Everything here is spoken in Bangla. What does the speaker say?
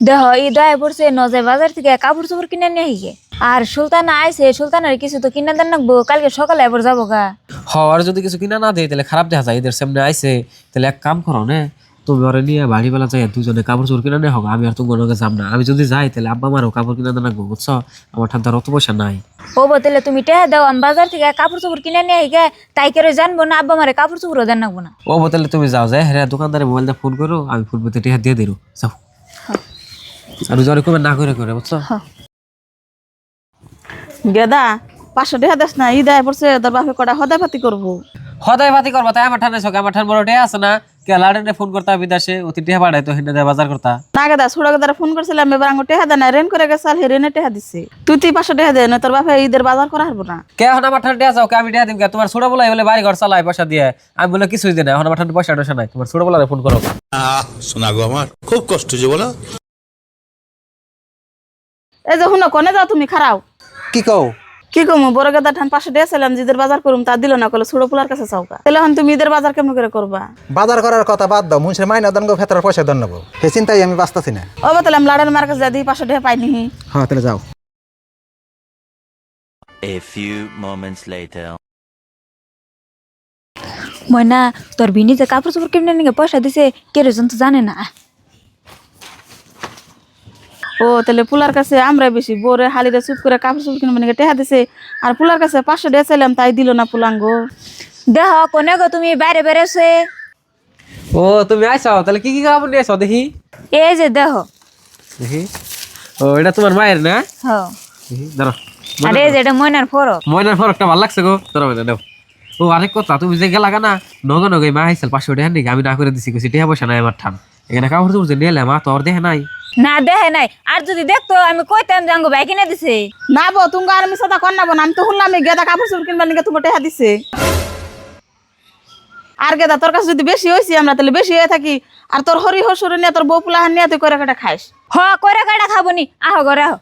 দেহ ঈদ আয় পড়ছে নজে বাজার থেকে কাপড় চোপড় কিনে নিয়ে আইগে আর সুলতানা আইছে সুলতানের কিছু তো কিনে দেন নাকবো কালকে সকালে এবার যাবো গা। আর যদি কিছু কিনা না দেয় তাহলে খারাপ দেখা যায়, এদের সামনে আইছে। তাহলে এক কাম করো না, তুমি ওরে নিয়ে বাড়ি বেলা যাই দুজনে কাপড় চোপড় কিনে নেওয়া হোক। আমি আর তোমার লগে যাব না। আমি যদি যাই তাহলে আব্বা আমারও কাপড় কিনে দেন রাখবো, বুঝছো? আমার ঠান্ডার অত পয়সা নাই। ও বতলে তুমি টেহা দাও আমি বাজার থেকে কাপড় চোপড় কিনে নিয়ে আইগে তাই করে জানবো না আব্বা মারে কাপড় চোপড় দেন নাকবো না। ও তাহলে তুমি যাও, যাই হ্যাঁ দোকানদারে মোবাইলটা ফোন করো, আমি ফোন করতে টিহা দিয়ে দিরো, যাও। আমি জ্বরে কমে না করে করে, বুঝছো? গেদা 500 টাকা দেস না, ঈদ আয় পড়ছে তোর বাপে কটা হদাই পাতি করবো। সদাই ভাতি করবা তাই আমার ঠান্ডা শোক, আমার ঠান্ডা বড় টিহা আছে না, কে লাড়েনে ফোন করতা বিদেশে অতি টিহা পাঠায় তো হিন্দে বাজার করতা। না গেদা ছোট গেদারে ফোন করছিলাম এবার আঙু টেহা দেয় না, রেন করে গেছে আর হেরেনে টেহা দিছে। তুই 500 টাকা দে না, তোর বাপে ঈদের বাজার করা হারবো না। কে এখন আমার ঠান্ডা টিহা যাও, কে আমি টিহা দিম কে? তোমার ছোট বলাই বলে বাড়ি ঘর চালাই পয়সা দিয়ে, আমি বলে কিছুই দিই না। এখন আমার ঠান্ডা পয়সা টয়সা নাই, তোমার ছোট বলারে ফোন করো। শোনা গো আমার খুব কষ্ট যে বলো। এই যে শুনো কনে যাও তুমি খারাও কি কও? কি কমু বড় গেদা ঠান 500 টাকা ছিলাম ঈদের বাজার করুম তা দিল না, কলে ছোট পোলার কাছে চাওকা। তাহলে এখন তুমি ঈদের বাজার কেমন করে করবা? বাজার করার কথা বাদ দাও, মুন্সের মাইনা দান গো ফেতরার পয়সা দান নেবো, সে চিন্তাই আমি বাঁচতাছি না। ও বতলে আমি লাড়ের মার কাছে যাই 500 টাকা পাইনি। হ্যাঁ তাহলে যাও। A few moments later. ময়না তোর বিনি যে কাপড় চোপড় কিনে নিয়ে পয়সা দিছে কে রে তো জানে না। ও তাহলে পোলার কাছে আমরা বেশি বোরে হালিরে চুপ করে কাপড় চুপ কিনে মানে টেহা দিছে, আর পোলার কাছে 500 টাকা চাইলাম তাই দিল না পোলাঙ্গো। দেহ কোনে গো তুমি বাইরে বেরোছে? ও তুমি আইসাও, তাহলে কি কি কাপড় নিয়ে আইসাও দেখি? এই যে দেহ। দেখি, ও এটা তোমার মায়ের না? হ দেখি দাঁড়াও। আর এই যে এটা ময়নার ফরক। ময়নার ফরকটা ভালো লাগছে গো, তোর ময়না দাও। ও আরেক কথা, তুমি যে গেলা না নগে নগে মা আইসাল 500 টাকা নাকি আমি না করে দিছি, কইছি টাকা পয়সা নাই আমার ঠান। এখানে কাপড় চোপড় যে নিলে মা তোর দেখে নাই। না দেহে নাই, আর যদি দেখতো আমি কইতাম জাঙ্গো ভাই কিনে দিছে। না বো তুমি আর আমি সাদা কর না বো, আমি তো শুনলাম এই গেদা কাপড় চুপ কিনবার নিকে তোমার টেহা দিছে। আর গেদা তোর কাছে যদি বেশি হইছি আমরা তাহলে বেশি হয়ে থাকি, আর তোর হরি হসুর নিয়ে তোর বউ পোলাহান নিয়ে তুই করে কাটা খাইস। হ কইরা কাটা খাবো নি, আহ ঘরে আহ।